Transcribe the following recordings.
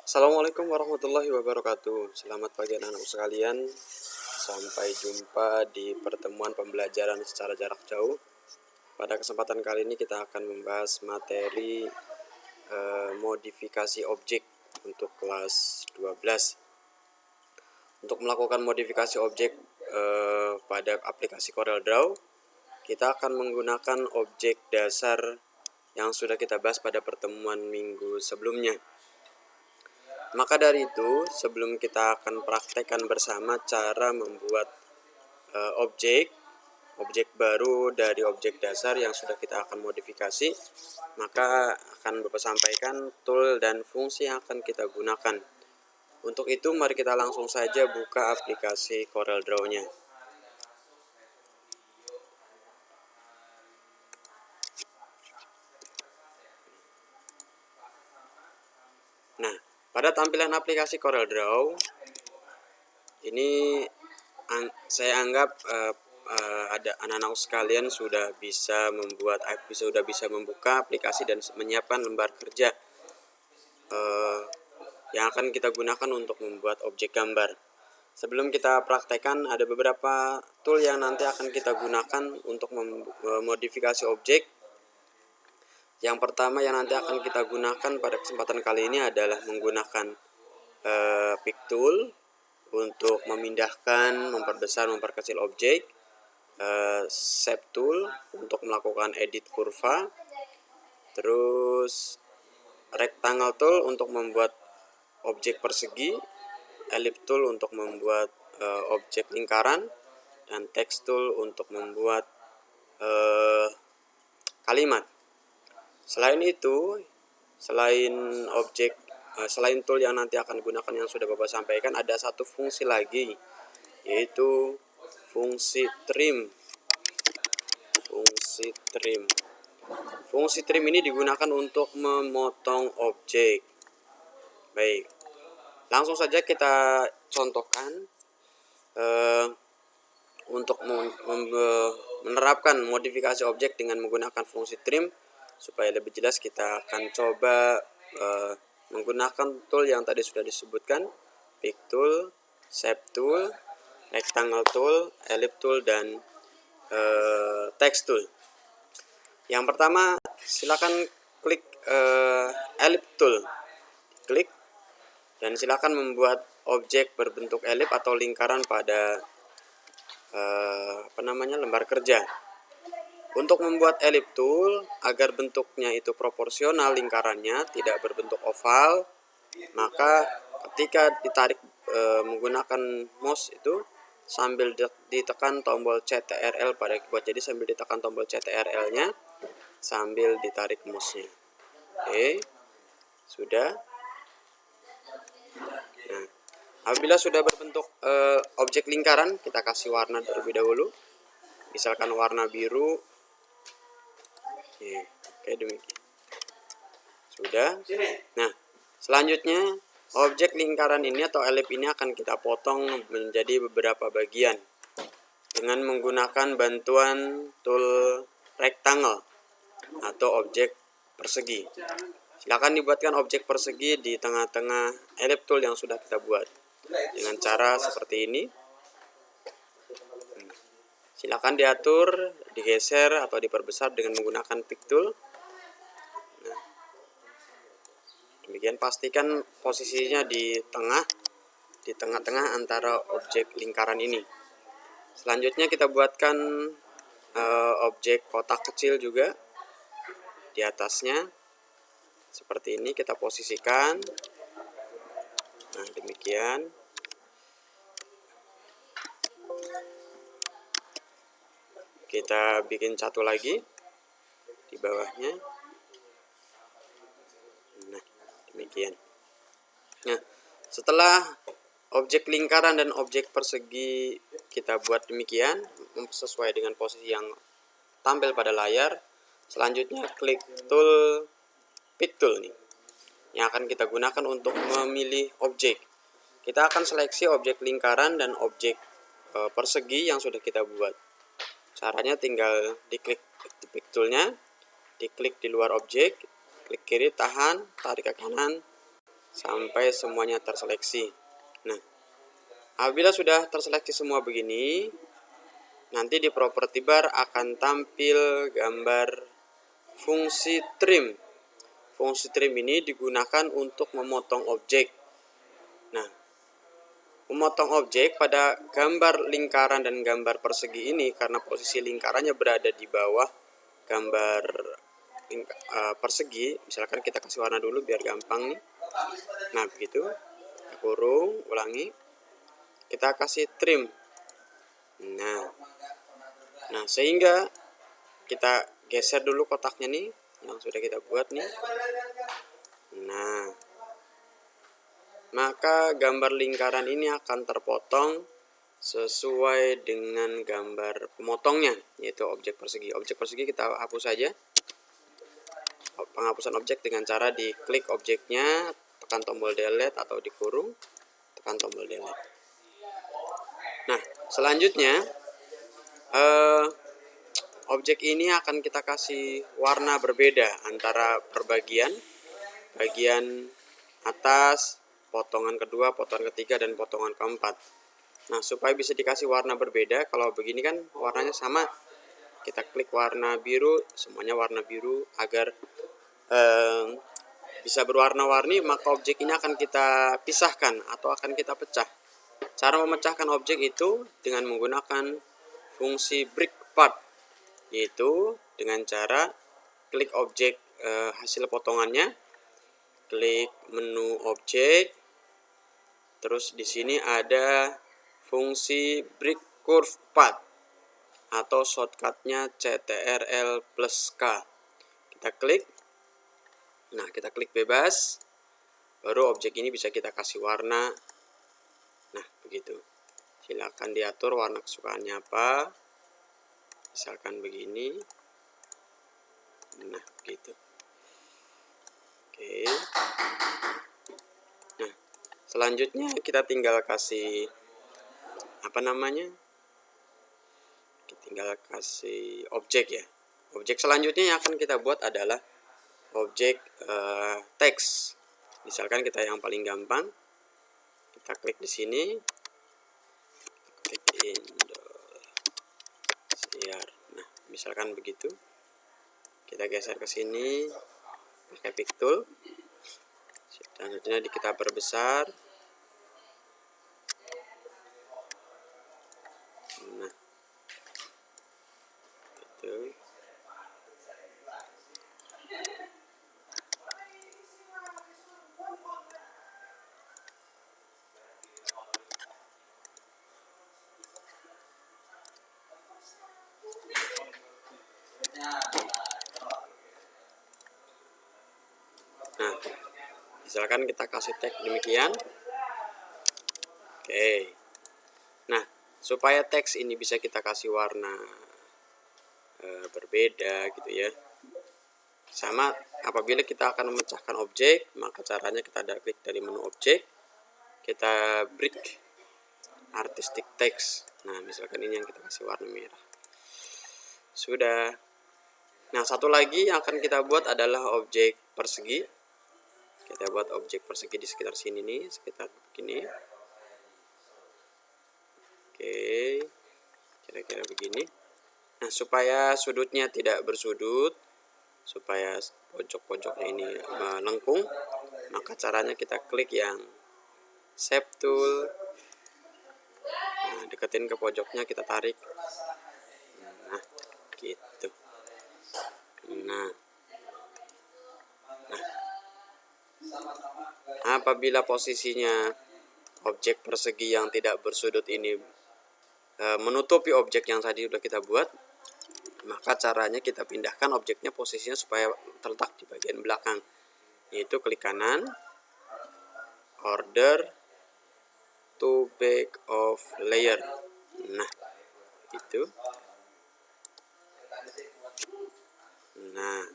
Assalamualaikum warahmatullahi wabarakatuh. Selamat pagi anak-anak sekalian. Sampai jumpa di pertemuan pembelajaran secara jarak jauh. Pada kesempatan kali ini kita akan membahas materi modifikasi objek untuk kelas 12. Untuk melakukan modifikasi objek pada aplikasi CorelDRAW, kita akan menggunakan objek dasar yang sudah kita bahas pada pertemuan minggu sebelumnya. Maka dari itu, sebelum kita akan praktekkan bersama cara membuat objek baru dari objek dasar yang sudah kita akan modifikasi, maka akan Bapak sampaikan tool dan fungsi yang akan kita gunakan. Untuk itu, mari kita langsung saja buka aplikasi CorelDRAW-nya. Nah, pada tampilan aplikasi CorelDRAW ini saya anggap ada anak-anak sekalian sudah bisa membuka aplikasi dan menyiapkan lembar kerja yang akan kita gunakan untuk membuat objek gambar. Sebelum kita praktekkan, ada beberapa tool yang nanti akan kita gunakan untuk memodifikasi objek. Yang pertama yang nanti akan kita gunakan pada kesempatan kali ini adalah menggunakan pick tool untuk memindahkan, memperbesar, memperkecil objek, shape tool untuk melakukan edit kurva, terus rectangle tool untuk membuat objek persegi, ellipse tool untuk membuat objek lingkaran, dan text tool untuk membuat kalimat. Selain itu, selain tool yang nanti akan digunakan yang sudah Bapak sampaikan, ada satu fungsi lagi, yaitu fungsi trim. Fungsi trim ini digunakan untuk memotong objek. Baik, langsung saja kita contohkan untuk menerapkan modifikasi objek dengan menggunakan fungsi trim. Supaya lebih jelas, kita akan coba menggunakan tool yang tadi sudah disebutkan, pick tool, shape tool, rectangle tool, ellipse tool, dan text tool. Yang pertama, silakan klik ellipse tool, klik, dan silakan membuat objek berbentuk ellipse atau lingkaran pada lembar kerja. Untuk membuat ellipse tool agar bentuknya itu proporsional lingkarannya, tidak berbentuk oval, maka ketika ditarik menggunakan mouse itu sambil ditekan tombol CTRL pada keyboard. Jadi sambil ditekan tombol CTRL-nya sambil ditarik mouse-nya. Oke, sudah. Nah, apabila sudah berbentuk objek lingkaran, kita kasih warna terlebih dahulu. Misalkan warna biru. Oke, demikian. Sudah. Nah, selanjutnya objek lingkaran ini atau ellipse ini akan kita potong menjadi beberapa bagian dengan menggunakan bantuan tool rectangle atau objek persegi. Silakan dibuatkan objek persegi di tengah-tengah ellipse tool yang sudah kita buat dengan cara seperti ini. Silakan diatur, digeser atau diperbesar dengan menggunakan pick tool. Nah, demikian, pastikan posisinya di tengah-tengah antara objek lingkaran ini. Selanjutnya kita buatkan objek kotak kecil juga di atasnya. Seperti ini kita posisikan. Nah, demikian. Kita bikin satu lagi di bawahnya. Nah, demikian. Nah, setelah objek lingkaran dan objek persegi kita buat demikian sesuai dengan posisi yang tampil pada layar, selanjutnya klik tool pick tool nih yang akan kita gunakan untuk memilih objek. Kita akan seleksi objek lingkaran dan objek persegi yang sudah kita buat. Caranya tinggal diklik pick toolnya, diklik di luar objek, klik kiri, tahan, tarik ke kanan, sampai semuanya terseleksi. Nah, apabila sudah terseleksi semua begini, nanti di property bar akan tampil gambar fungsi trim. Fungsi trim ini digunakan untuk memotong objek. Nah, memotong objek pada gambar lingkaran dan gambar persegi ini, karena posisi lingkarannya berada di bawah gambar persegi, misalkan kita kasih warna dulu biar gampang nih. Nah, begitu. Kita kurung, ulangi. Kita kasih trim. Nah, sehingga kita geser dulu kotaknya nih yang sudah kita buat nih. Nah, maka gambar lingkaran ini akan terpotong sesuai dengan gambar pemotongnya, yaitu objek persegi. Objek persegi kita hapus saja. Penghapusan objek dengan cara diklik objeknya, tekan tombol delete atau dikurung, tekan tombol delete. Nah, selanjutnya objek ini akan kita kasih warna berbeda antara bagian atas, potongan kedua, potongan ketiga, dan potongan keempat. Nah, supaya bisa dikasih warna berbeda, kalau begini kan warnanya sama, kita klik warna biru, semuanya warna biru, agar bisa berwarna-warni, maka objek ini akan kita pisahkan atau akan kita pecah. Cara memecahkan objek itu dengan menggunakan fungsi break part, yaitu dengan cara klik objek hasil potongannya, klik menu objek, terus di sini ada fungsi break curve path atau shortcutnya CTRL+K. Kita klik. Nah, kita klik bebas, baru objek ini bisa kita kasih warna. Nah, begitu. Silakan diatur warna kesukaannya apa. Misalkan begini. Nah, begitu. Oke. Nah, selanjutnya kita tinggal kasih kita tinggal kasih objek ya. Objek selanjutnya yang akan kita buat adalah objek teks. Misalkan kita yang paling gampang, kita klik di sini, klik Indosiar. Nah, misalkan begitu. Kita geser ke sini pakai pick tool. Selanjutnya kita perbesar. Nah, itu. Nah, misalkan kita kasih tag demikian. Oke. Nah, supaya teks ini bisa kita kasih warna berbeda gitu ya. Sama apabila kita akan memecahkan objek, maka caranya kita klik dari menu objek, kita break artistic text. Nah, misalkan ini yang kita kasih warna merah. Sudah. Nah, satu lagi yang akan kita buat adalah objek persegi. Kita buat objek persegi di sekitar sini nih, sekitar begini. Oke, kira-kira begini. Nah, supaya sudutnya tidak bersudut, supaya pojok-pojoknya ini melengkung, maka caranya kita klik yang shape tool. Nah, deketin ke pojoknya, kita tarik. Nah, gitu. Nah, apabila posisinya objek persegi yang tidak bersudut ini menutupi objek yang tadi sudah kita buat, maka caranya kita pindahkan objeknya posisinya supaya terletak di bagian belakang, yaitu klik kanan, order to back of layer. Nah, itu. Nah,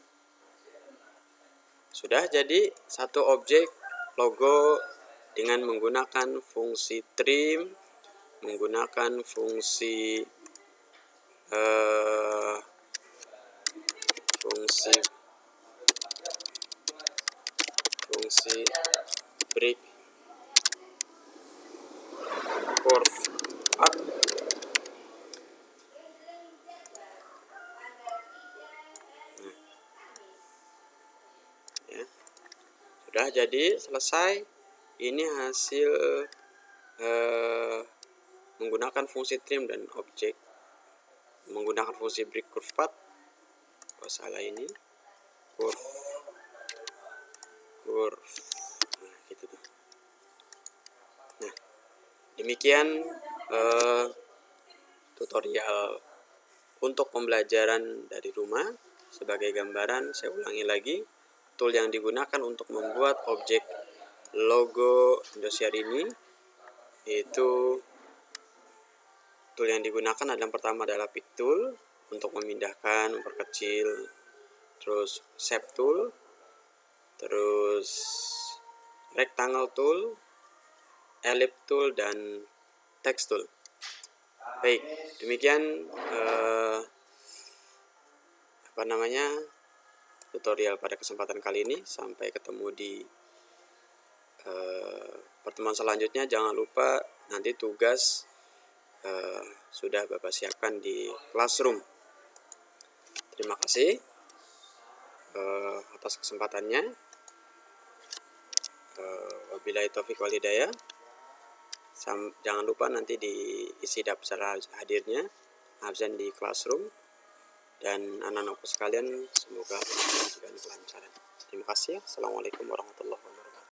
sudah jadi satu objek logo dengan menggunakan fungsi trim, menggunakan fungsi brick curve art. Ya. Sudah jadi, selesai. Ini hasil menggunakan fungsi trim dan objek, menggunakan fungsi brick curve path. Oh, salah ini curve. Nah, gitu tuh. Nah, demikian tutorial untuk pembelajaran dari rumah. Sebagai gambaran, saya ulangi lagi, tool yang digunakan untuk membuat objek logo Indosiar ini, yaitu tool yang digunakan adalah yang pertama adalah pick tool untuk memindahkan, memperkecil, terus shape tool, terus rectangle tool, ellipse tool, dan text tool. Baik, demikian tutorial pada kesempatan kali ini. Sampai ketemu di pertemuan selanjutnya. Jangan lupa nanti tugas sudah Bapak siapkan di Classroom. Terima kasih atas kesempatannya. Wabillahi taufiq wal hidayah. Jangan lupa nanti diisi daftar hadirnya absen di Classroom. Dan anak-anakku sekalian, semoga juga kelancaran. Terima kasih. Assalamualaikum warahmatullahi wabarakatuh.